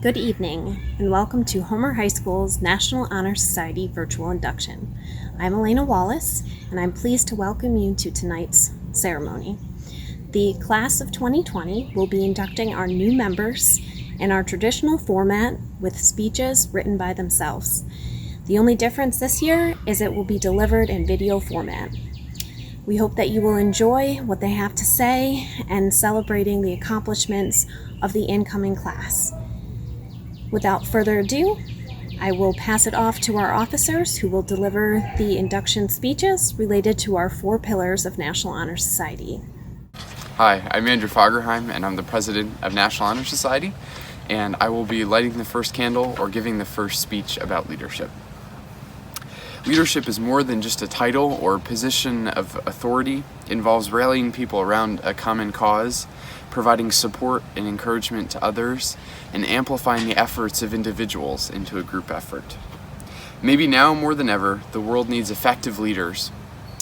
Good evening, and welcome to Homer High School's National Honor Society Virtual Induction. I'm Elena Wallace, and I'm pleased to welcome you to tonight's ceremony. The class of 2020 will be inducting our new members in our traditional format with speeches written by themselves. The only difference this year is it will be delivered in video format. We hope that you will enjoy what they have to say and celebrating the accomplishments of the incoming class. Without further ado, I will pass it off to our officers who will deliver the induction speeches related to our 4 pillars of National Honor Society. Hi, I'm Andrew Fagerheim, and I'm the president of National Honor Society, and I will be lighting the first candle or giving the first speech about leadership. Leadership is more than just a title or position of authority. It involves rallying people around a common cause, providing support and encouragement to others, and amplifying the efforts of individuals into a group effort. Maybe now more than ever, the world needs effective leaders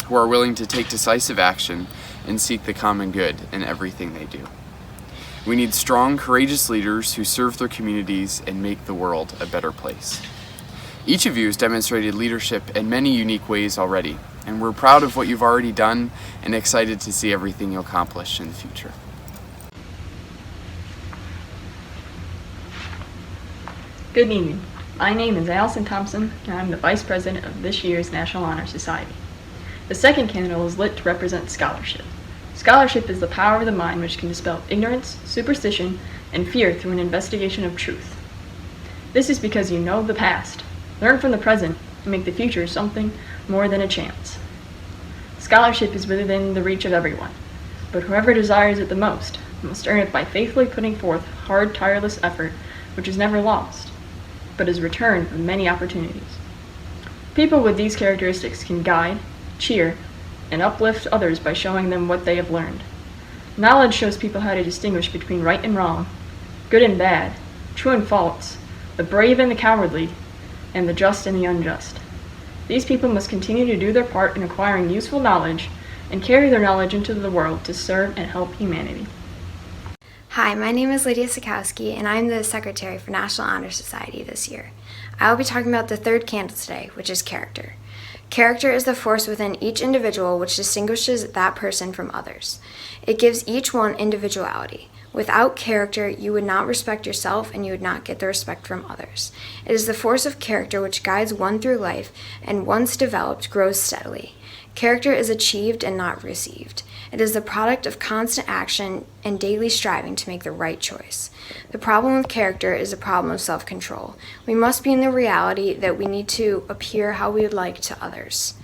who are willing to take decisive action and seek the common good in everything they do. We need strong, courageous leaders who serve their communities and make the world a better place. Each of you has demonstrated leadership in many unique ways already, and we're proud of what you've already done and excited to see everything you'll accomplish in the future. Good evening. My name is Allison Thompson, and I'm the Vice President of this year's National Honor Society. The second candle is lit to represent scholarship. Scholarship is the power of the mind which can dispel ignorance, superstition, and fear through an investigation of truth. This is because you know the past, learn from the present, and make the future something more than a chance. Scholarship is within the reach of everyone, but whoever desires it the most must earn it by faithfully putting forth hard, tireless effort which is never lost, but is returned with many opportunities. People with these characteristics can guide, cheer, and uplift others by showing them what they have learned. Knowledge shows people how to distinguish between right and wrong, good and bad, true and false, the brave and the cowardly, and the just and the unjust. These people must continue to do their part in acquiring useful knowledge and carry their knowledge into the world to serve and help humanity. Hi, my name is Lydia Sikowski, and I'm the Secretary for National Honor Society this year. I will be talking about the third candle today, which is character. Character is the force within each individual which distinguishes that person from others. It gives each one individuality. Without character, you would not respect yourself and you would not get the respect from others. It is the force of character which guides one through life and once developed grows steadily. Character is achieved and not received. It is the product of constant action and daily striving to make the right choice. The problem with character is a problem of self-control. We must be in the reality that we need to appear how we would like to others.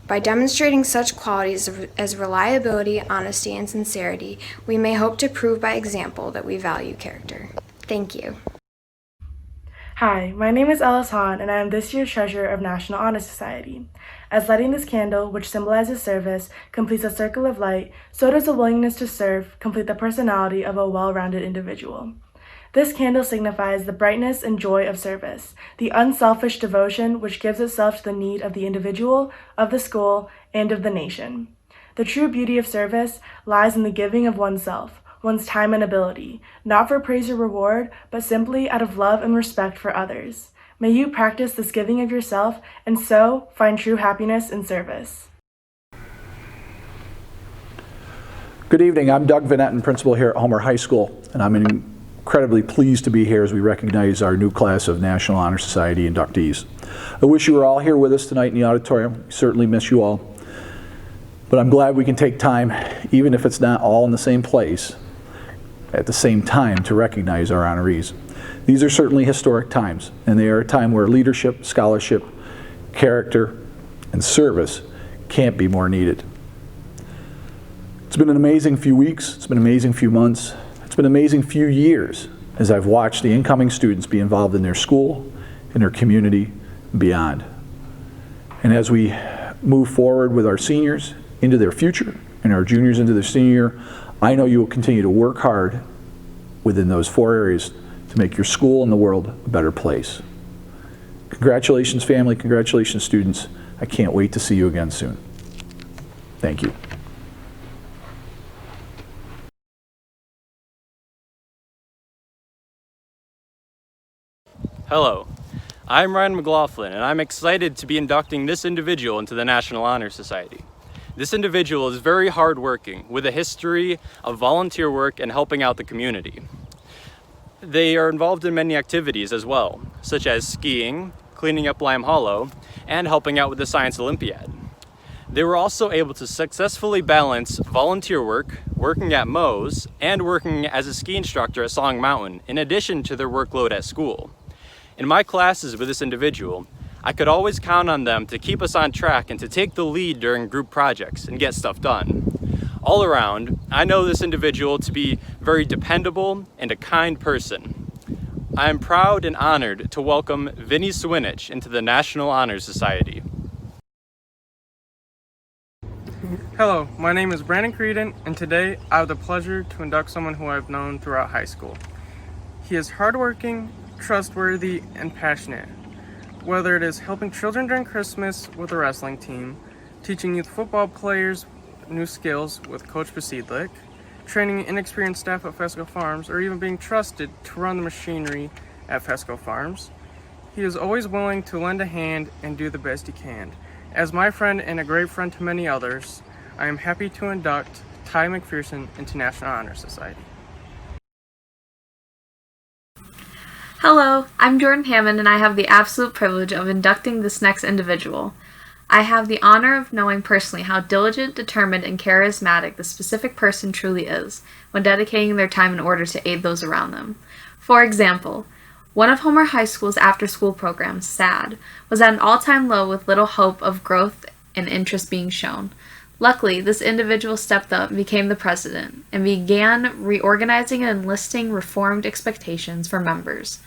By demonstrating such qualities as reliability, honesty, and sincerity, we may hope to prove by example that we value character. Thank you. Hi, my name is Ellis Hahn, and I am this year's Treasurer of National Honor Society. As lighting this candle, which symbolizes service, completes a circle of light, so does the willingness to serve complete the personality of a well-rounded individual. This candle signifies the brightness and joy of service, the unselfish devotion which gives itself to the need of the individual, of the school, and of the nation. The true beauty of service lies in the giving of oneself, one's time and ability, not for praise or reward, but simply out of love and respect for others. May you practice this giving of yourself and so find true happiness in service. Good evening. I'm Doug Vanetten, principal here at Homer High School, and I'm incredibly pleased to be here as we recognize our new class of National Honor Society inductees. I wish you were all here with us tonight in the auditorium. We certainly miss you all. But I'm glad we can take time, even if it's not all in the same place, at the same time to recognize our honorees. These are certainly historic times, and they are a time where leadership, scholarship, character, and service can't be more needed. It's been an amazing few weeks, it's been an amazing few months, it's been an amazing few years as I've watched the incoming students be involved in their school, in their community, and beyond. And as we move forward with our seniors into their future and our juniors into their senior year, I know you will continue to work hard within those 4 areas to make your school and the world a better place. Congratulations, family. Congratulations, students. I can't wait to see you again soon. Thank you. Hello, I'm Ryan McLaughlin, and I'm excited to be inducting this individual into the National Honor Society. This individual is very hardworking, with a history of volunteer work and helping out the community. They are involved in many activities as well, such as skiing, cleaning up Lime Hollow, and helping out with the Science Olympiad. They were also able to successfully balance volunteer work, working at Moe's, and working as a ski instructor at Song Mountain, in addition to their workload at school. In my classes with this individual, I could always count on them to keep us on track and to take the lead during group projects and get stuff done. All around, I know this individual to be very dependable and a kind person. I am proud and honored to welcome Vinnie Swinich into the National Honor Society. Hello, my name is Brandon Creedon, and today I have the pleasure to induct someone who I've known throughout high school. He is hardworking, trustworthy, and passionate. Whether it is helping children during Christmas with a wrestling team, teaching youth football players new skills with Coach Basidlik, training inexperienced staff at Fesco Farms, or even being trusted to run the machinery at Fesco Farms, he is always willing to lend a hand and do the best he can. As my friend and a great friend to many others, I am happy to induct Ty McPherson into National Honor Society. Hello, I'm Jordan Hammond, and I have the absolute privilege of inducting this next individual. I have the honor of knowing personally how diligent, determined, and charismatic the specific person truly is when dedicating their time in order to aid those around them. For example, one of Homer High School's after-school programs, SAD, was at an all-time low with little hope of growth and interest being shown. Luckily, this individual stepped up and became the president and began reorganizing and enlisting reformed expectations for members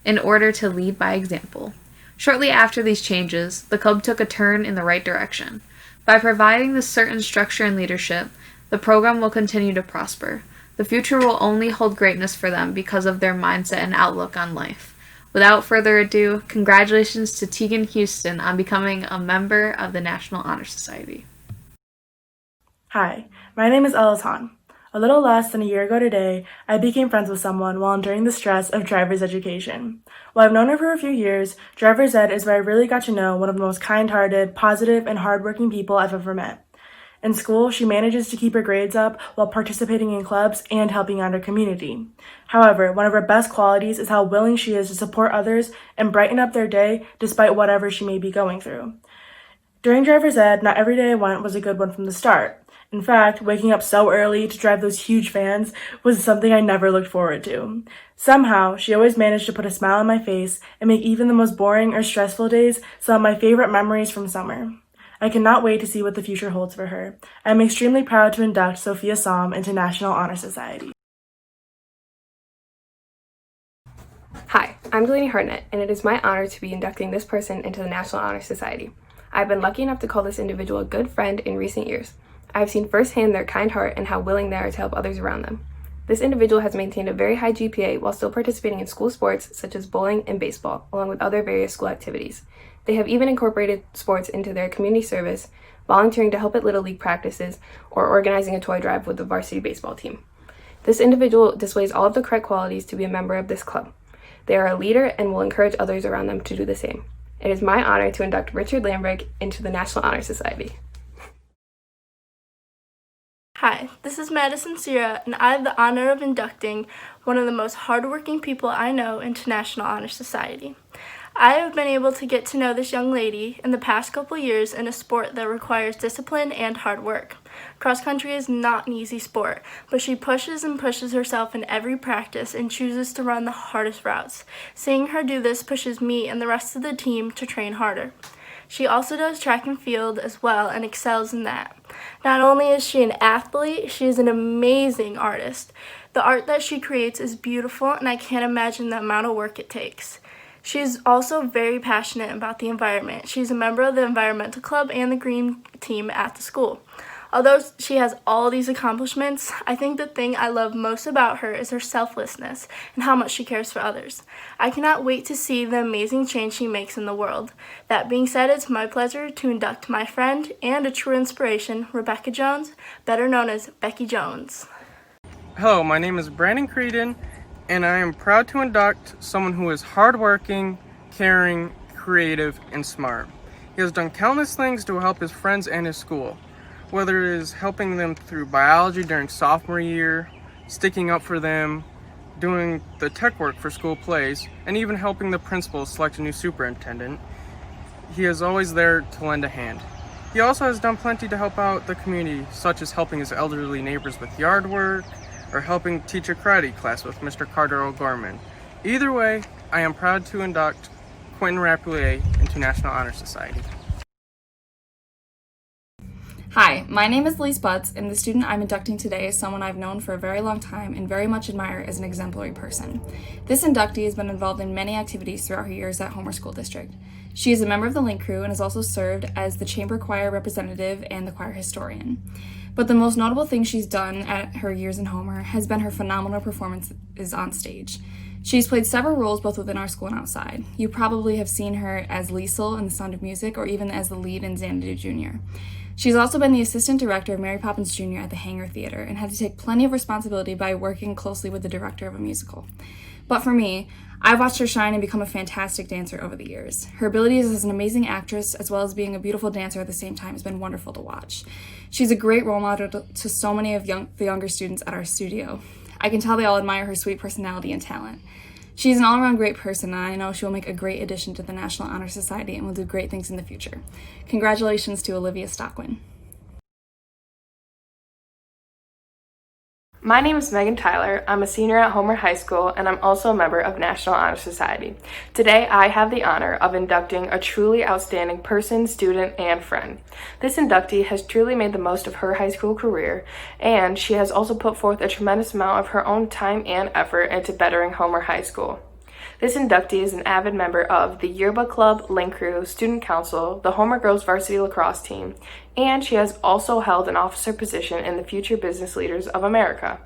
in order to lead by example. Shortly after these changes, the club took a turn in the right direction. By providing this certain structure and leadership, the program will continue to prosper. The future will only hold greatness for them because of their mindset and outlook on life. Without further ado, congratulations to Tegan Houston on becoming a member of the National Honor Society. Hi, my name is Ellis Hahn. A little less than a year ago today, I became friends with someone while enduring the stress of driver's education. While I've known her for a few years, driver's ed is where I really got to know one of the most kind-hearted, positive, and hardworking people I've ever met. In school, she manages to keep her grades up while participating in clubs and helping out her community. However, one of her best qualities is how willing she is to support others and brighten up their day despite whatever she may be going through. During driver's ed, not every day I went was a good one from the start. In fact, waking up so early to drive those huge vans was something I never looked forward to. Somehow, she always managed to put a smile on my face and make even the most boring or stressful days some of my favorite memories from summer. I cannot wait to see what the future holds for her. I am extremely proud to induct Sophia Somm into National Honor Society. Hi, I'm Delaney Hartnett, and it is my honor to be inducting this person into the National Honor Society. I've been lucky enough to call this individual a good friend in recent years. I've seen firsthand their kind heart and how willing they are to help others around them. This individual has maintained a very high GPA while still participating in school sports such as bowling and baseball, along with other various school activities. They have even incorporated sports into their community service, volunteering to help at Little League practices, or organizing a toy drive with the varsity baseball team. This individual displays all of the correct qualities to be a member of this club. They are a leader and will encourage others around them to do the same. It is my honor to induct Richard Lambrick into the National Honor Society. Hi, this is Madison Sierra, and I have the honor of inducting one of the most hardworking people I know into National Honor Society. I have been able to get to know this young lady in the past couple years in a sport that requires discipline and hard work. Cross country is not an easy sport, but she pushes and pushes herself in every practice and chooses to run the hardest routes. Seeing her do this pushes me and the rest of the team to train harder. She also does track and field as well and excels in that. Not only is she an athlete, she is an amazing artist. The art that she creates is beautiful, and I can't imagine the amount of work it takes. She is also very passionate about the environment. She's a member of the environmental club and the green team at the school. Although she has all these accomplishments, I think the thing I love most about her is her selflessness and how much she cares for others. I cannot wait to see the amazing change she makes in the world. That being said, it's my pleasure to induct my friend and a true inspiration, Rebecca Jones, better known as Becky Jones. Hello, my name is Brandon Creedon, and I am proud to induct someone who is hardworking, caring, creative, and smart. He has done countless things to help his friends and his school, whether it is helping them through biology during sophomore year, sticking up for them, doing the tech work for school plays, and even helping the principal select a new superintendent. He is always there to lend a hand. He also has done plenty to help out the community, such as helping his elderly neighbors with yard work, or helping teach a karate class with Mr. Carter O'Gorman. Either way, I am proud to induct Quentin Rapouillet into National Honor Society. Hi, my name is Lise Butts, and the student I'm inducting today is someone I've known for a very long time and very much admire as an exemplary person. This inductee has been involved in many activities throughout her years at Homer School District. She is a member of the Link Crew and has also served as the chamber choir representative and the choir historian. But the most notable thing she's done at her years in Homer has been her phenomenal performances on stage. She's played several roles both within our school and outside. You probably have seen her as Liesel in The Sound of Music or even as the lead in Xanadu Jr. She's also been the assistant director of Mary Poppins Jr. at the Hangar Theater and had to take plenty of responsibility by working closely with the director of a musical. But for me, I've watched her shine and become a fantastic dancer over the years. Her abilities as an amazing actress, as well as being a beautiful dancer at the same time, has been wonderful to watch. She's a great role model to so many of the younger students at our studio. I can tell they all admire her sweet personality and talent. She's an all-around great person, and I know she will make a great addition to the National Honor Society and will do great things in the future. Congratulations to Olivia Stockwin. My name is Megan Tyler. I'm a senior at Homer High School, and I'm also a member of National Honor Society. Today, I have the honor of inducting a truly outstanding person, student, and friend. This inductee has truly made the most of her high school career, and she has also put forth a tremendous amount of her own time and effort into bettering Homer High School. This inductee is an avid member of the Yearbook Club, Link Crew, Student Council, the Homer Girls Varsity Lacrosse Team, and she has also held an officer position in the Future Business Leaders of America.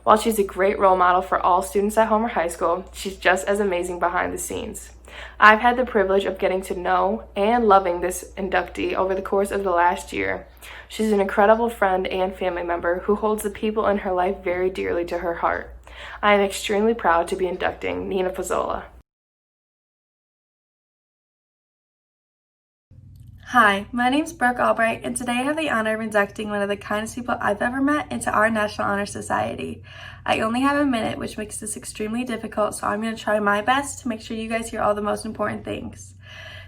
While she's a great role model for all students at Homer High School, she's just as amazing behind the scenes. I've had the privilege of getting to know and loving this inductee over the course of the last year. She's an incredible friend and family member who holds the people in her life very dearly to her heart. I am extremely proud to be inducting Nina Pizzola. Hi, my name's Brooke Albright, and today I have the honor of inducting one of the kindest people I've ever met into our National Honor Society. I only have a minute, which makes this extremely difficult, so I'm going to try my best to make sure you guys hear all the most important things.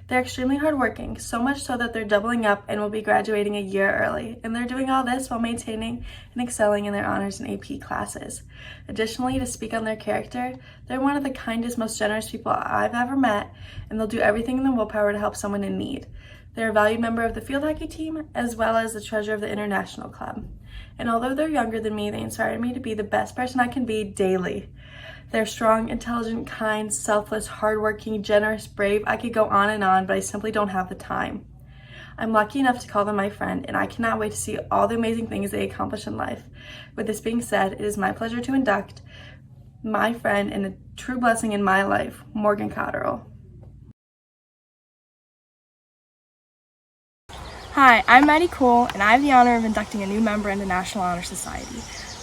They're extremely hardworking, so much so that they're doubling up and will be graduating a year early, and they're doing all this while maintaining and excelling in their honors and AP classes. Additionally, to speak on their character, they're one of the kindest, most generous people I've ever met, and they'll do everything in their willpower to help someone in need. They're a valued member of the field hockey team, as well as the treasurer of the International Club. And although they're younger than me, they inspire me to be the best person I can be daily. They're strong, intelligent, kind, selfless, hardworking, generous, brave. I could go on, but I simply don't have the time. I'm lucky enough to call them my friend, and I cannot wait to see all the amazing things they accomplish in life. With this being said, it is my pleasure to induct my friend and a true blessing in my life, Morgan Cotterill. Hi, I'm Maddie Cole, and I have the honor of inducting a new member into National Honor Society.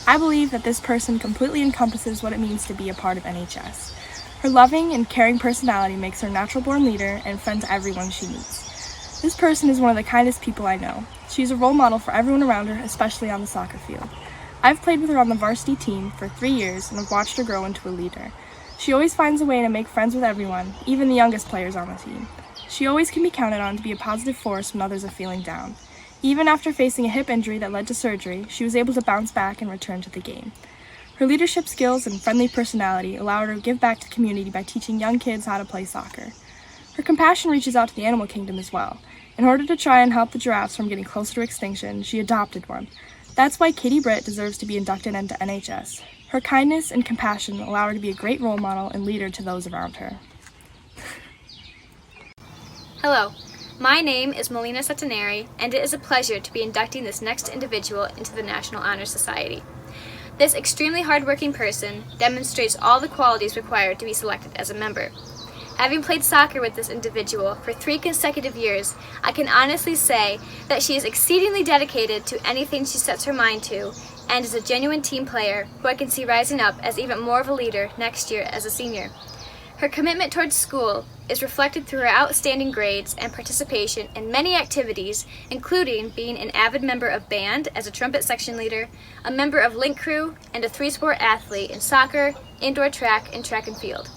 I believe that this person completely encompasses what it means to be a part of NHS. Her loving and caring personality makes her a natural-born leader and friend to everyone she meets. This person is one of the kindest people I know. She's a role model for everyone around her, especially on the soccer field. I've played with her on the varsity team for 3 years and have watched her grow into a leader. She always finds a way to make friends with everyone, even the youngest players on the team. She always can be counted on to be a positive force when others are feeling down. Even after facing a hip injury that led to surgery, she was able to bounce back and return to the game. Her leadership skills and friendly personality allow her to give back to the community by teaching young kids how to play soccer. Her compassion reaches out to the animal kingdom as well. In order to try and help the giraffes from getting closer to extinction, she adopted one. That's why Katie Britt deserves to be inducted into NHS. Her kindness and compassion allow her to be a great role model and leader to those around her. Hello, my name is Melina Sataneri, and it is a pleasure to be inducting this next individual into the National Honor Society. This extremely hardworking person demonstrates all the qualities required to be selected as a member. Having played soccer with this individual for 3 consecutive years, I can honestly say that she is exceedingly dedicated to anything she sets her mind to and is a genuine team player who I can see rising up as even more of a leader next year as a senior. Her commitment towards school is reflected through her outstanding grades and participation in many activities, including being an avid member of band as a trumpet section leader, a member of Link Crew, and a three-sport athlete in soccer, indoor track, and track and field.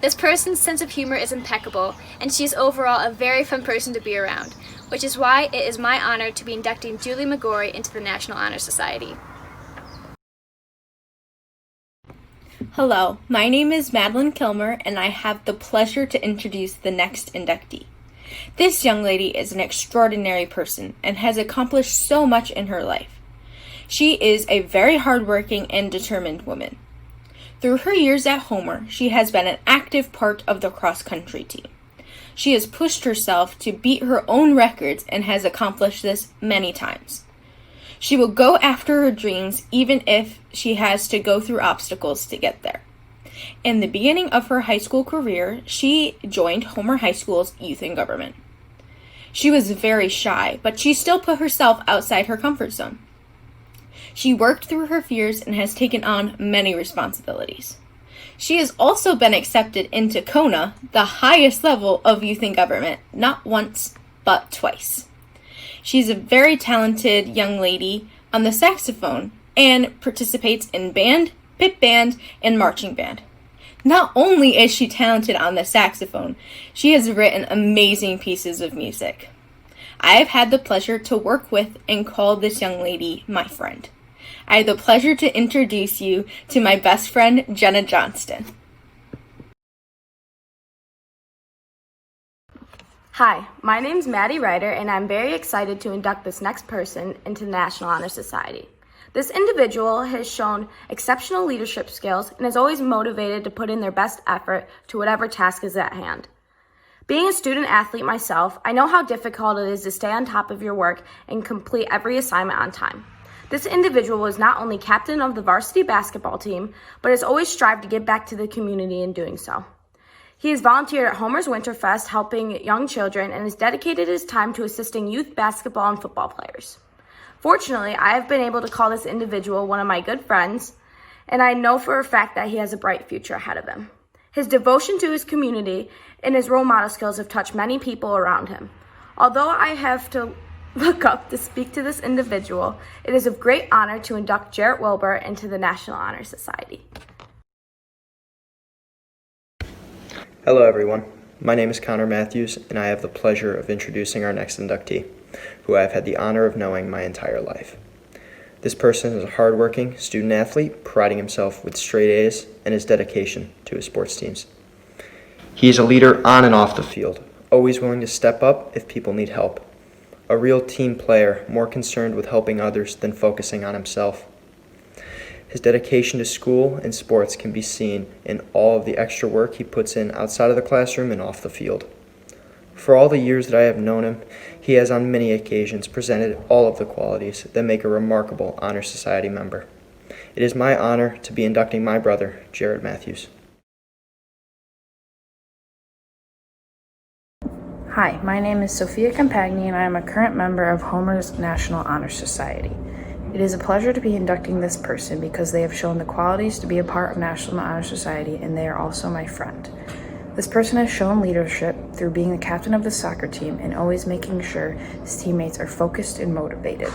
This person's sense of humor is impeccable, and she is overall a very fun person to be around, which is why it is my honor to be inducting Julie McGorry into the National Honor Society. Hello, my name is Madeline Kilmer, and I have the pleasure to introduce the next inductee. This young lady is an extraordinary person and has accomplished so much in her life. She is a very hardworking and determined woman. Through her years at Homer, she has been an active part of the cross-country team. She has pushed herself to beat her own records and has accomplished this many times. She will go after her dreams even if she has to go through obstacles to get there. In the beginning of her high school career, she joined Homer High School's Youth in Government. She was very shy, but she still put herself outside her comfort zone. She worked through her fears and has taken on many responsibilities. She has also been accepted into Kona, the highest level of Youth in Government, not once, but twice. She's a very talented young lady on the saxophone and participates in band, pit band, and marching band. Not only is she talented on the saxophone, she has written amazing pieces of music. I have had the pleasure to work with and call this young lady my friend. I have the pleasure to introduce you to my best friend, Jenna Johnston. Hi, my name's Maddie Ryder, and I'm very excited to induct this next person into the National Honor Society. This individual has shown exceptional leadership skills and is always motivated to put in their best effort to whatever task is at hand. Being a student athlete myself, I know how difficult it is to stay on top of your work and complete every assignment on time. This individual was not only captain of the varsity basketball team, but has always strived to give back to the community in doing so. He has volunteered at Homer's Winterfest helping young children and has dedicated his time to assisting youth basketball and football players. Fortunately, I have been able to call this individual one of my good friends, and I know for a fact that he has a bright future ahead of him. His devotion to his community and his role model skills have touched many people around him. Although I have to look up to speak to this individual, it is of great honor to induct Jarrett Wilbur into the National Honor Society. Hello everyone, my name is Connor Matthews and I have the pleasure of introducing our next inductee, who I have had the honor of knowing my entire life. This person is a hardworking student athlete, priding himself with straight A's and his dedication to his sports teams. He is a leader on and off the field, always willing to step up if people need help. A real team player, more concerned with helping others than focusing on himself. His dedication to school and sports can be seen in all of the extra work he puts in outside of the classroom and off the field. For all the years that I have known him, he has on many occasions presented all of the qualities that make a remarkable Honor Society member. It is my honor to be inducting my brother, Jarrett Matthews. Hi, my name is Sophia Campagni and I am a current member of Homer's National Honor Society. It is a pleasure to be inducting this person because they have shown the qualities to be a part of National Honor Society and they are also my friend. This person has shown leadership through being the captain of the soccer team and always making sure his teammates are focused and motivated.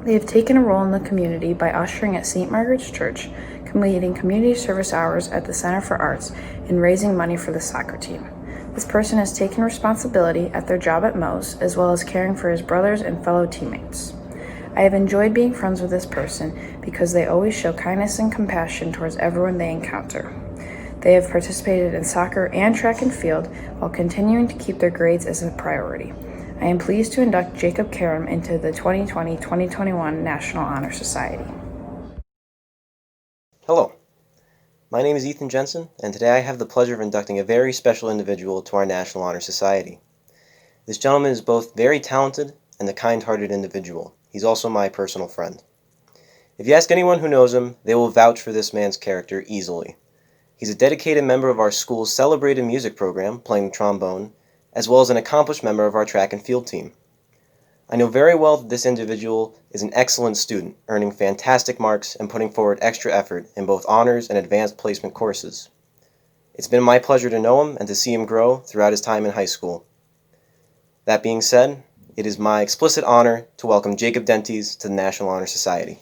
They have taken a role in the community by ushering at St. Margaret's Church, completing community service hours at the Center for Arts, and raising money for the soccer team. This person has taken responsibility at their job at Moe's, as well as caring for his brothers and fellow teammates. I have enjoyed being friends with this person because they always show kindness and compassion towards everyone they encounter. They have participated in soccer and track and field while continuing to keep their grades as a priority. I am pleased to induct Jacob Karam into the 2020-2021 National Honor Society. Hello, my name is Ethan Jensen, and today I have the pleasure of inducting a very special individual to our National Honor Society. This gentleman is both very talented and a kind-hearted individual. He's also my personal friend. If you ask anyone who knows him, they will vouch for this man's character easily. He's a dedicated member of our school's celebrated music program, playing trombone, as well as an accomplished member of our track and field team. I know very well that this individual is an excellent student, earning fantastic marks and putting forward extra effort in both honors and advanced placement courses. It's been my pleasure to know him and to see him grow throughout his time in high school. That being said, it is my explicit honor to welcome Jacob Dentes to the National Honor Society.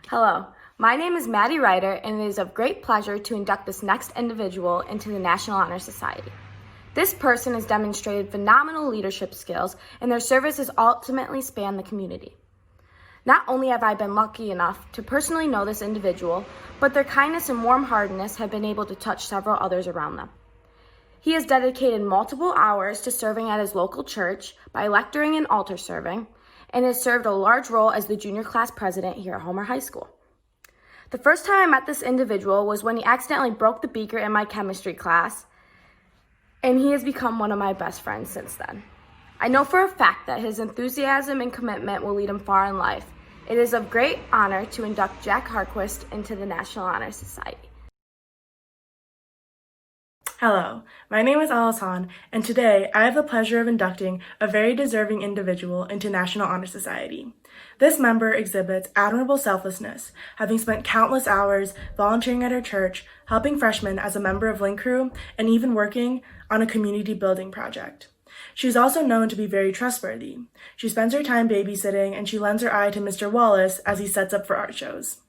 Hello, my name is Maddie Ryder, and it is of great pleasure to induct this next individual into the National Honor Society. This person has demonstrated phenomenal leadership skills, and their service has ultimately spanned the community. Not only have I been lucky enough to personally know this individual, but their kindness and warm-heartedness have been able to touch several others around them. He has dedicated multiple hours to serving at his local church by lecturing and altar serving, and has served a large role as the junior class president here at Homer High School. The first time I met this individual was when he accidentally broke the beaker in my chemistry class, and he has become one of my best friends since then. I know for a fact that his enthusiasm and commitment will lead him far in life. It is of great honor to induct Jack Harquist into the National Honor Society. Hello, my name is Alice Hahn, and today I have the pleasure of inducting a very deserving individual into National Honor Society. This member exhibits admirable selflessness, having spent countless hours volunteering at her church, helping freshmen as a member of Link Crew, and even working on a community building project. She is also known to be very trustworthy. She spends her time babysitting, and she lends her eye to Mr. Wallace as he sets up for art shows.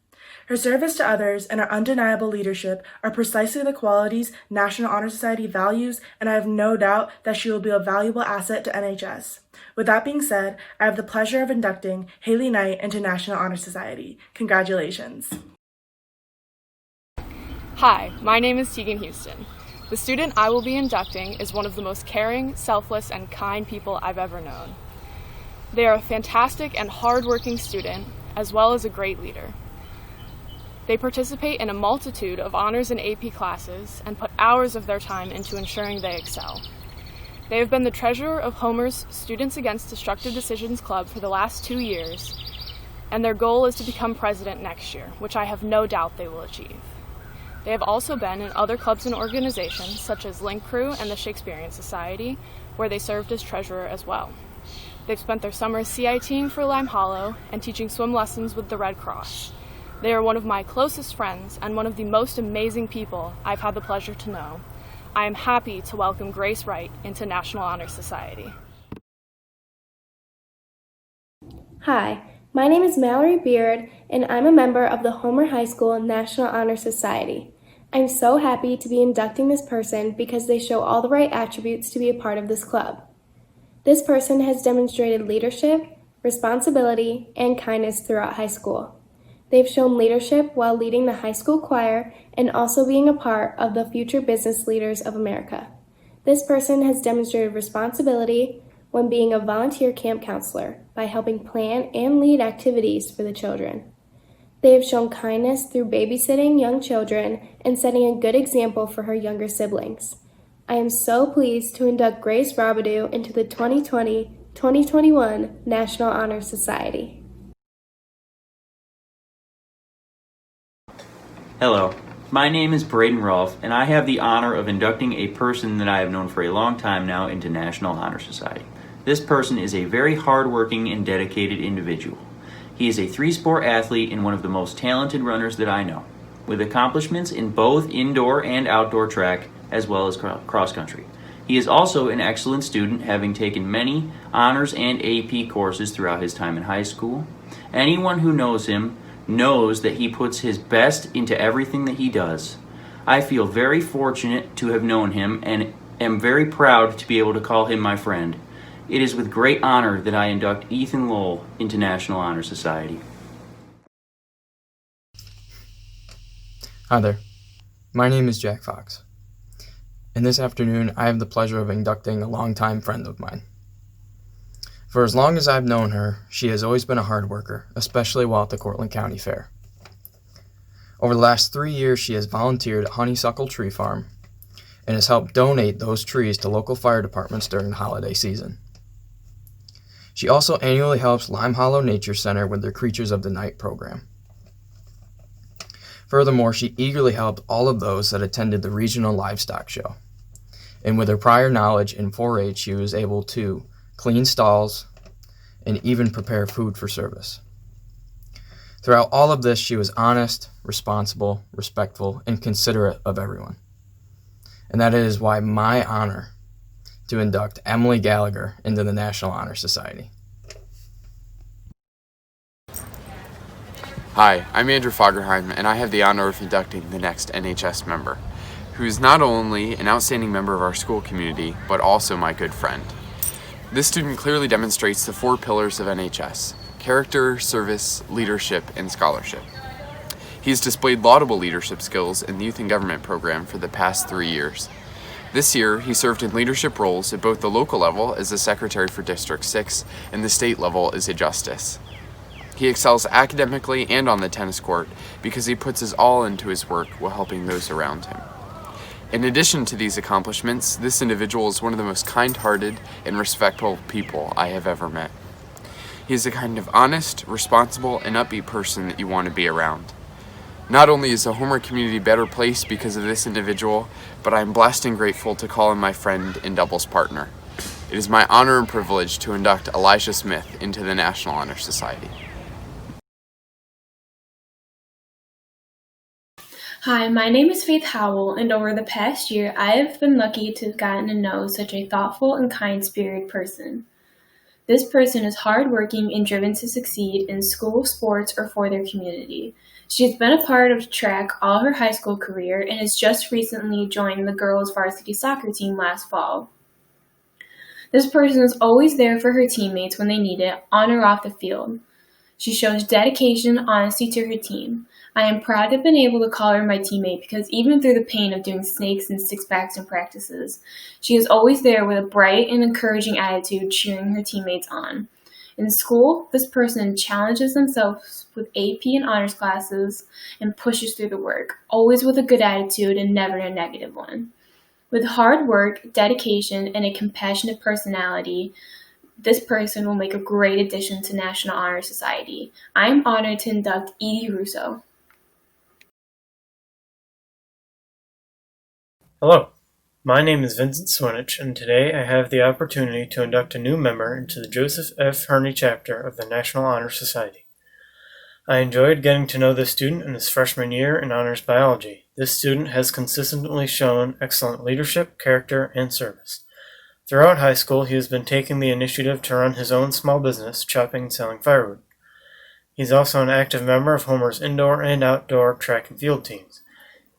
Her service to others and her undeniable leadership are precisely the qualities National Honor Society values, and I have no doubt that she will be a valuable asset to NHS. With that being said, I have the pleasure of inducting Haley Knight into National Honor Society. Congratulations. Hi, my name is Tegan Houston. The student I will be inducting is one of the most caring, selfless, and kind people I've ever known. They are a fantastic and hardworking student, as well as a great leader. They participate in a multitude of honors and AP classes and put hours of their time into ensuring they excel. They have been the treasurer of Homer's Students Against Destructive Decisions Club for the last 2 years, and their goal is to become president next year, which I have no doubt they will achieve. They have also been in other clubs and organizations, such as Link Crew and the Shakespearean Society, where they served as treasurer as well. They've spent their summers CITing for Lime Hollow and teaching swim lessons with the Red Cross. They are one of my closest friends and one of the most amazing people I've had the pleasure to know. I am happy to welcome Grace Wright into National Honor Society. Hi, my name is Mallory Beard, and I'm a member of the Homer High School National Honor Society. I'm so happy to be inducting this person because they show all the right attributes to be a part of this club. This person has demonstrated leadership, responsibility, and kindness throughout high school. They've shown leadership while leading the high school choir and also being a part of the future business leaders of America. This person has demonstrated responsibility when being a volunteer camp counselor by helping plan and lead activities for the children. They have shown kindness through babysitting young children and setting a good example for her younger siblings. I am so pleased to induct Grace Robidoux into the 2020-2021 National Honor Society. Hello, my name is Braden Rolfe, and I have the honor of inducting a person that I have known for a long time now into National Honor Society. This person is a very hardworking and dedicated individual. He is a three-sport athlete and one of the most talented runners that I know, with accomplishments in both indoor and outdoor track, as well as cross country. He is also an excellent student, having taken many honors and AP courses throughout his time in high school. Anyone who knows him knows that he puts his best into everything that he does. I feel very fortunate to have known him and am very proud to be able to call him my friend. It is with great honor that I induct Ethan Lowell into National Honor Society. Hi there. My name is Jack Fox, and this afternoon I have the pleasure of inducting a longtime friend of mine. For as long as I've known her, she has always been a hard worker, especially while at the Cortland County Fair. Over the last 3 years, she has volunteered at Honeysuckle Tree Farm and has helped donate those trees to local fire departments during the holiday season. She also annually helps Lime Hollow Nature Center with their Creatures of the Night program. Furthermore, she eagerly helped all of those that attended the regional livestock show. and with her prior knowledge in 4-H, she was able to clean stalls and even prepare food for service. Throughout all of this, she was honest, responsible, respectful, and considerate of everyone. And that is why my honor to induct Emily Gallagher into the National Honor Society. Hi, I'm Andrew Fagerheim, and I have the honor of inducting the next NHS member, who is not only an outstanding member of our school community, but also my good friend. This student clearly demonstrates the 4 pillars of NHS: character, service, leadership, and scholarship. He's displayed laudable leadership skills in the Youth and Government program for the past 3 years. This year, he served in leadership roles at both the local level as the Secretary for District 6 and the state level as a Justice. He excels academically and on the tennis court because he puts his all into his work while helping those around him. In addition to these accomplishments, this individual is one of the most kind-hearted and respectful people I have ever met. He is the kind of honest, responsible, and upbeat person that you want to be around. Not only is the Homer community a better place because of this individual, but I am blessed and grateful to call him my friend and doubles partner. It is my honor and privilege to induct Elijah Smith into the National Honor Society. Hi, my name is Faith Howell, and over the past year, I have been lucky to have gotten to know such a thoughtful and kind-spirited person. This person is hardworking and driven to succeed in school, sports, or for their community. She has been a part of track all her high school career and has just recently joined the girls' varsity soccer team last fall. This person is always there for her teammates when they need it, on or off the field. She shows dedication and honesty to her team. I am proud to have been able to call her my teammate because even through the pain of doing snakes and six-packs in practices, she is always there with a bright and encouraging attitude, cheering her teammates on. In school, this person challenges themselves with AP and honors classes and pushes through the work, always with a good attitude and never a negative one. With hard work, dedication, and a compassionate personality, this person will make a great addition to National Honor Society. I am honored to induct Edie Russo. Hello, my name is Vincent Swinich, and today I have the opportunity to induct a new member into the Joseph F. Herney chapter of the National Honor Society. I enjoyed getting to know this student in his freshman year in honors biology. This student has consistently shown excellent leadership, character, and service. Throughout high school, he has been taking the initiative to run his own small business, chopping and selling firewood. He's also an active member of Homer's indoor and outdoor track and field teams.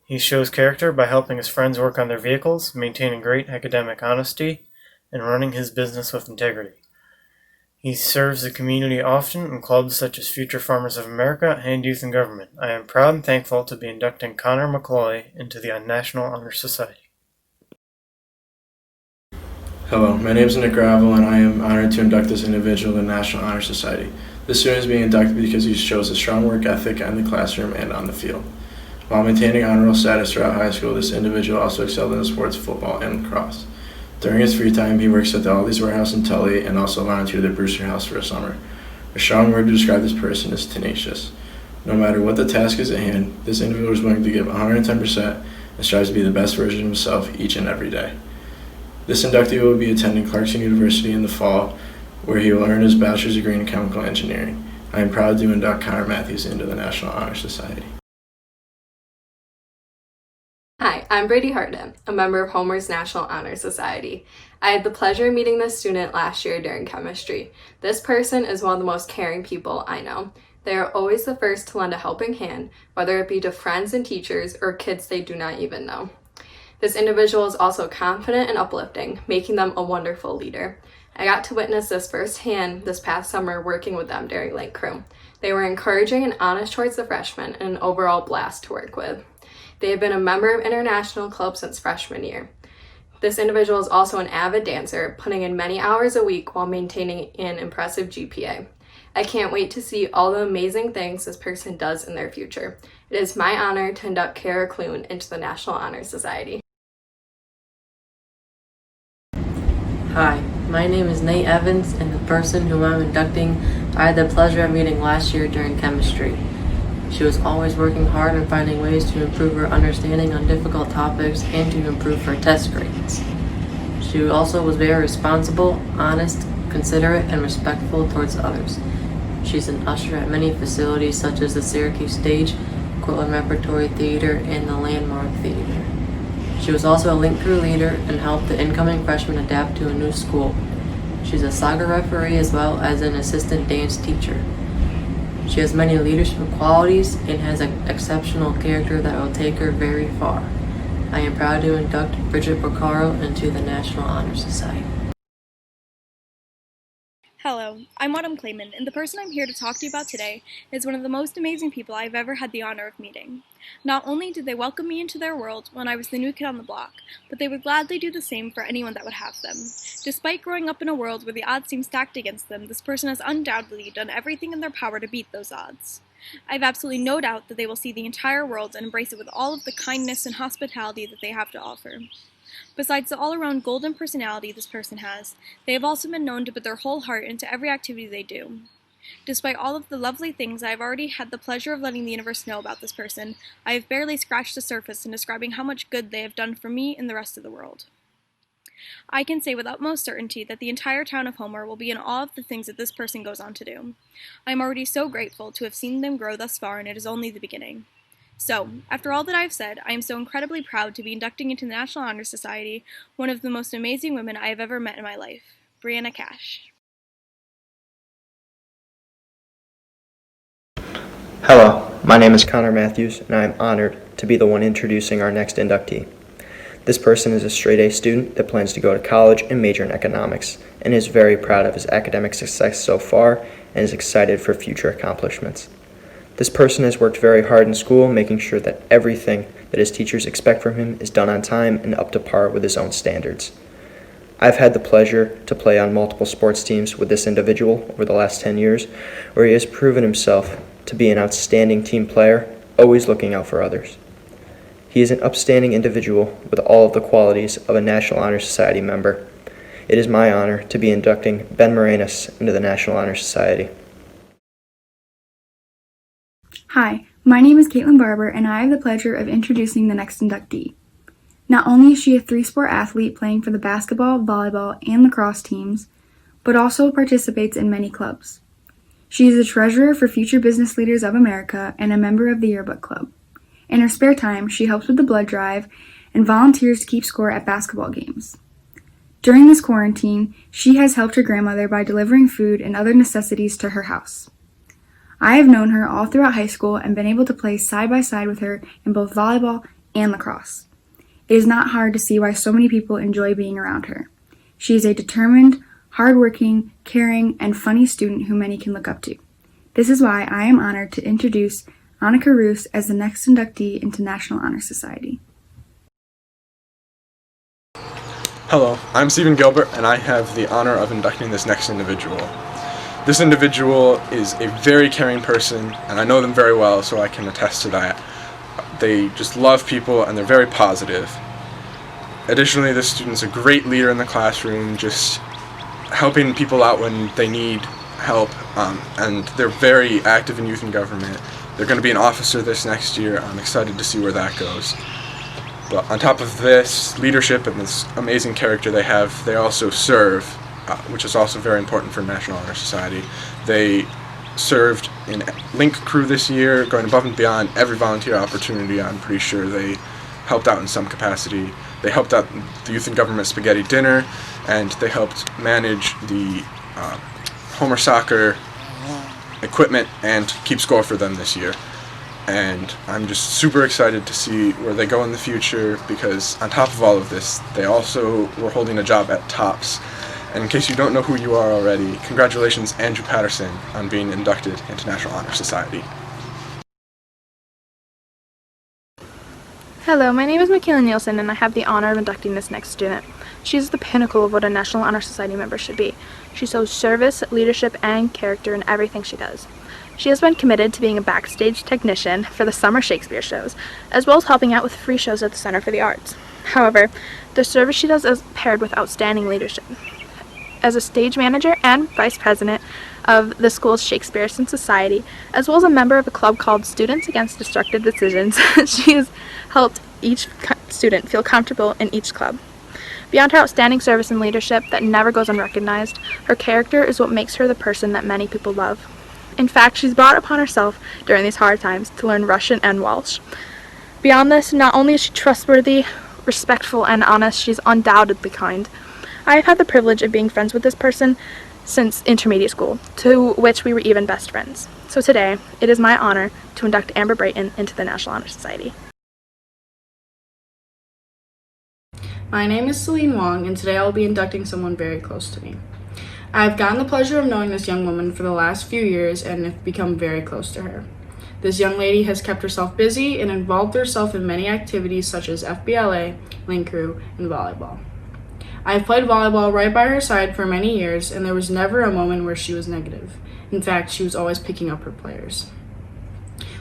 He shows character by helping his friends work on their vehicles, maintaining great academic honesty, and running his business with integrity. He serves the community often in clubs such as Future Farmers of America and Youth and Government. I am proud and thankful to be inducting Connor McCloy into the National Honor Society. Hello, my name is Nick Gravel, and I am honored to induct this individual in the National Honor Society. This student is being inducted because he shows a strong work ethic in the classroom and on the field. While maintaining honorable status throughout high school, this individual also excelled in the sports, football, and lacrosse. During his free time, he works at the Aldi's warehouse in Tully and also volunteered at the Brewster House for a summer. A strong word to describe this person is tenacious. No matter what the task is at hand, this individual is willing to give 110% and strives to be the best version of himself each and every day. This inductee will be attending Clarkson University in the fall, where he will earn his bachelor's degree in chemical engineering. I am proud to induct Connor Matthews into the National Honor Society. Hi, I'm Brady Hartnett, a member of Homer's National Honor Society. I had the pleasure of meeting this student last year during chemistry. This person is one of the most caring people I know. They are always the first to lend a helping hand, whether it be to friends and teachers or kids they do not even know. This individual is also confident and uplifting, making them a wonderful leader. I got to witness this firsthand this past summer working with them during Lake Crew. They were encouraging and honest towards the freshmen and an overall blast to work with. They have been a member of international clubs since freshman year. This individual is also an avid dancer, putting in many hours a week while maintaining an impressive GPA. I can't wait to see all the amazing things this person does in their future. It is my honor to induct Kara Clune into the National Honor Society. Hi, my name is Nate Evans, and the person whom I'm inducting I had the pleasure of meeting last year during chemistry. She was always working hard and finding ways to improve her understanding on difficult topics and to improve her test grades. She also was very responsible, honest, considerate, and respectful towards others. She's an usher at many facilities such as the Syracuse Stage, Cortland Repertory Theater, and the Landmark Theater. She was also a link crew leader and helped the incoming freshmen adapt to a new school. She's a soccer referee as well as an assistant dance teacher. She has many leadership qualities and has an exceptional character that will take her very far. I am proud to induct Bridget Boccaro into the National Honor Society. Hello, I'm Autumn Clayman, and the person I'm here to talk to you about today is one of the most amazing people I've ever had the honor of meeting. Not only did they welcome me into their world when I was the new kid on the block, but they would gladly do the same for anyone that would have them. Despite growing up in a world where the odds seem stacked against them, this person has undoubtedly done everything in their power to beat those odds. I have absolutely no doubt that they will see the entire world and embrace it with all of the kindness and hospitality that they have to offer. Besides the all-around golden personality this person has, they have also been known to put their whole heart into every activity they do. Despite all of the lovely things I have already had the pleasure of letting the universe know about this person, I have barely scratched the surface in describing how much good they have done for me and the rest of the world. I can say with utmost certainty that the entire town of Homer will be in awe of the things that this person goes on to do. I am already so grateful to have seen them grow thus far, and it is only the beginning. So, after all that I've said, I am so incredibly proud to be inducting into the National Honor Society one of the most amazing women I have ever met in my life, Brianna Cash. Hello, my name is Connor Matthews, and I am honored to be the one introducing our next inductee. This person is a straight-A student that plans to go to college and major in economics, and is very proud of his academic success so far, and is excited for future accomplishments. This person has worked very hard in school, making sure that everything that his teachers expect from him is done on time and up to par with his own standards. I've had the pleasure to play on multiple sports teams with this individual over the last 10 years, where he has proven himself to be an outstanding team player, always looking out for others. He is an upstanding individual with all of the qualities of a National Honor Society member. It is my honor to be inducting Ben Moranis into the National Honor Society. Hi, my name is Caitlin Barber, and I have the pleasure of introducing the next inductee. Not only is she a three-sport athlete playing for the basketball, volleyball, and lacrosse teams, but also participates in many clubs. She is a treasurer for Future Business Leaders of America and a member of the Yearbook Club. In her spare time, she helps with the blood drive and volunteers to keep score at basketball games. During this quarantine, she has helped her grandmother by delivering food and other necessities to her house. I have known her all throughout high school and been able to play side by side with her in both volleyball and lacrosse. It is not hard to see why so many people enjoy being around her. She is a determined, hardworking, caring, and funny student who many can look up to. This is why I am honored to introduce Annika Roos as the next inductee into National Honor Society. Hello, I'm Stephen Gilbert, and I have the honor of inducting this next individual. This individual is a very caring person, and I know them very well, so I can attest to that. They just love people, and they're very positive. Additionally, this student's a great leader in the classroom, just helping people out when they need help, and they're very active in youth and government. They're going to be an officer this next year. I'm excited to see where that goes. But on top of this leadership and this amazing character they have, they also serve, which is also very important for National Honor Society. They served in Link Crew this year, going above and beyond every volunteer opportunity. I'm pretty sure they helped out in some capacity. They helped out the Youth and Government Spaghetti Dinner, and they helped manage the Homer Soccer equipment and keep score for them this year. And I'm just super excited to see where they go in the future, because on top of all of this, they also were holding a job at TOPS. And in case you don't know who you are already, congratulations, Andrew Patterson, on being inducted into National Honor Society. Hello, my name is Michaela Nielsen, and I have the honor of inducting this next student. She is the pinnacle of what a National Honor Society member should be. She shows service, leadership, and character in everything she does. She has been committed to being a backstage technician for the summer Shakespeare shows, as well as helping out with free shows at the Center for the Arts. However, the service she does is paired with outstanding leadership. As a stage manager and vice president of the school's Shakespearean Society, as well as a member of a club called Students Against Destructive Decisions, she has helped each student feel comfortable in each club. Beyond her outstanding service and leadership that never goes unrecognized, her character is what makes her the person that many people love. In fact, she's brought upon herself during these hard times to learn Russian and Welsh. Beyond this, not only is she trustworthy, respectful, and honest, she's undoubtedly kind. I have had the privilege of being friends with this person since intermediate school, to which we were even best friends. So today, it is my honor to induct Amber Brayton into the National Honor Society. My name is Celine Wong, and today I will be inducting someone very close to me. I have gotten the pleasure of knowing this young woman for the last few years and have become very close to her. This young lady has kept herself busy and involved herself in many activities such as FBLA, Link Crew, and volleyball. I have played volleyball right by her side for many years, and there was never a moment where she was negative. In fact, she was always picking up her players.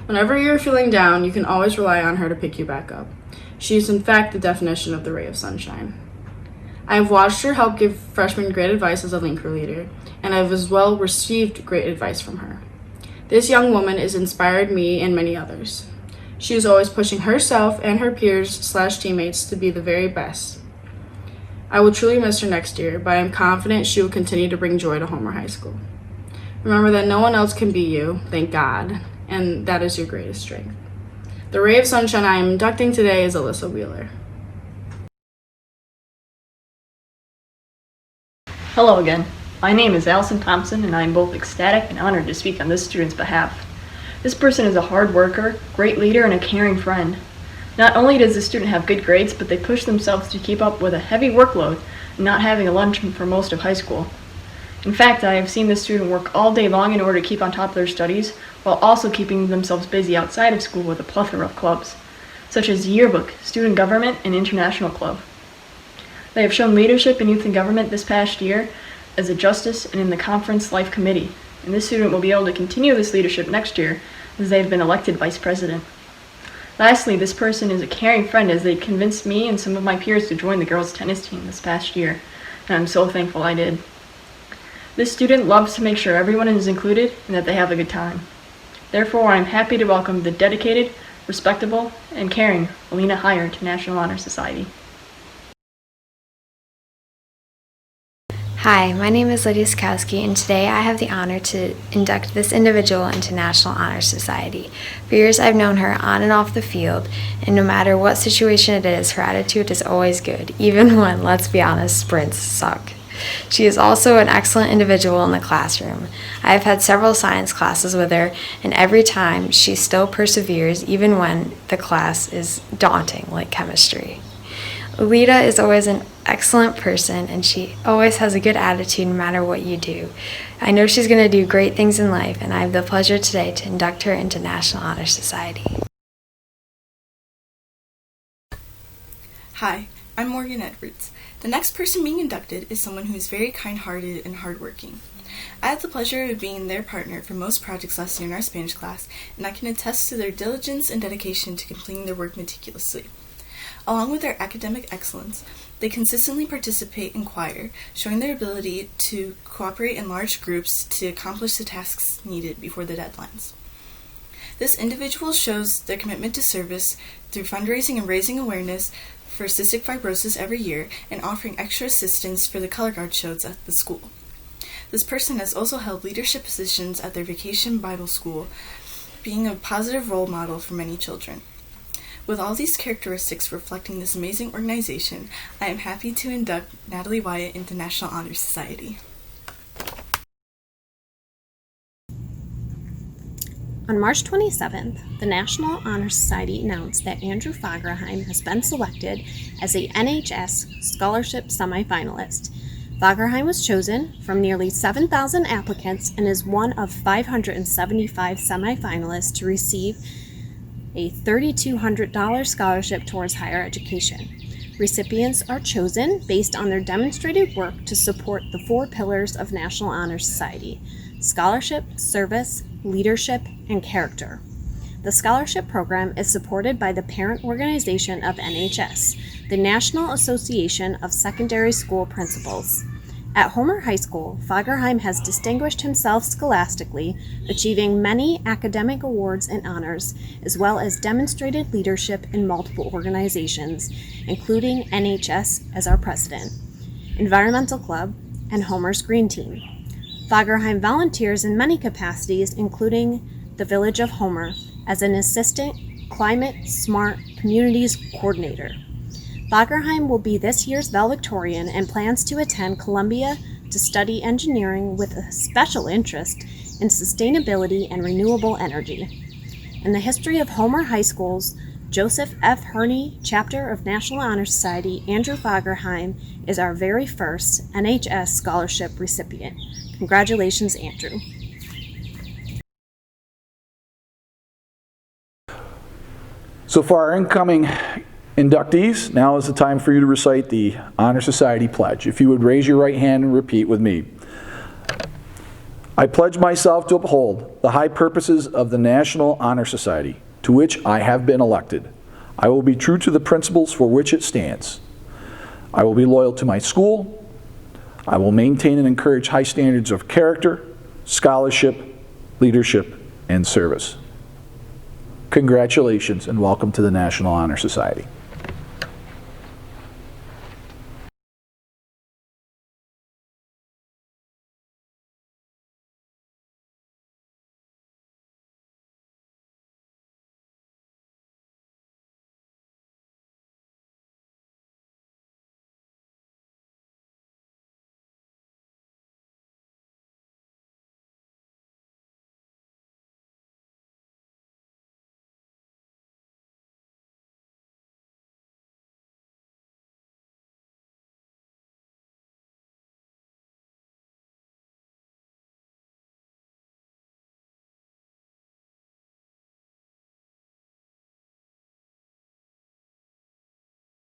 Whenever you're feeling down, you can always rely on her to pick you back up. She is in fact the definition of the ray of sunshine. I have watched her help give freshmen great advice as a Link Crew leader, and I have as well received great advice from her. This young woman has inspired me and many others. She is always pushing herself and her peers/teammates to be the very best. I will truly miss her next year, but I am confident she will continue to bring joy to Homer High School. Remember that no one else can be you, thank God, and that is your greatest strength. The ray of sunshine I am inducting today is Alyssa Wheeler. Hello again. My name is Allison Thompson, and I am both ecstatic and honored to speak on this student's behalf. This person is a hard worker, great leader, and a caring friend. Not only does the student have good grades, but they push themselves to keep up with a heavy workload and not having a lunch for most of high school. In fact, I have seen this student work all day long in order to keep on top of their studies, while also keeping themselves busy outside of school with a plethora of clubs, such as yearbook, student government, and international club. They have shown leadership in youth and government this past year as a justice and in the conference life committee, and this student will be able to continue this leadership next year as they have been elected vice president. Lastly, this person is a caring friend as they convinced me and some of my peers to join the girls' tennis team this past year, and I'm so thankful I did. This student loves to make sure everyone is included and that they have a good time. Therefore, I'm happy to welcome the dedicated, respectable, and caring Alina Heyer to National Honor Society. Hi, my name is Lydia Skowski, and today I have the honor to induct this individual into National Honor Society. For years I've known her on and off the field, and no matter what situation it is, her attitude is always good, even when, let's be honest, sprints suck. She is also an excellent individual in the classroom. I have had several science classes with her, and every time she still perseveres, even when the class is daunting, like chemistry. Lita is always an excellent person, and she always has a good attitude no matter what you do. I know she's going to do great things in life, and I have the pleasure today to induct her into National Honor Society. Hi, I'm Morgan Edwards. The next person being inducted is someone who is very kind-hearted and hardworking. I had the pleasure of being their partner for most projects last year in our Spanish class, and I can attest to their diligence and dedication to completing their work meticulously. Along with their academic excellence, they consistently participate in choir, showing their ability to cooperate in large groups to accomplish the tasks needed before the deadlines. This individual shows their commitment to service through fundraising and raising awareness for cystic fibrosis every year and offering extra assistance for the color guard shows at the school. This person has also held leadership positions at their vacation Bible school, being a positive role model for many children. With all these characteristics reflecting this amazing organization, I am happy to induct Natalie Wyatt into National Honor Society. On March 27th, the National Honor Society announced that Andrew Fagerheim has been selected as a NHS Scholarship semifinalist. Fagerheim was chosen from nearly 7,000 applicants and is one of 575 semifinalists to receive a $3,200 scholarship towards higher education. Recipients are chosen based on their demonstrated work to support the 4 pillars of National Honor Society: scholarship, service, leadership, and character. The scholarship program is supported by the parent organization of NHS, the National Association of Secondary School Principals. At Homer High School, Fagerheim has distinguished himself scholastically, achieving many academic awards and honors, as well as demonstrated leadership in multiple organizations, including NHS as our president, Environmental Club, and Homer's Green Team. Fagerheim volunteers in many capacities, including the Village of Homer, as an assistant climate smart communities coordinator. Fagerheim will be this year's valedictorian and plans to attend Columbia to study engineering with a special interest in sustainability and renewable energy. In the history of Homer High School's Joseph F. Herney Chapter of National Honor Society, Andrew Fagerheim is our very first NHS scholarship recipient. Congratulations, Andrew. So for our incoming inductees, now is the time for you to recite the Honor Society Pledge. If you would raise your right hand and repeat with me. I pledge myself to uphold the high purposes of the National Honor Society, to which I have been elected. I will be true to the principles for which it stands. I will be loyal to my school. I will maintain and encourage high standards of character, scholarship, leadership, and service. Congratulations and welcome to the National Honor Society.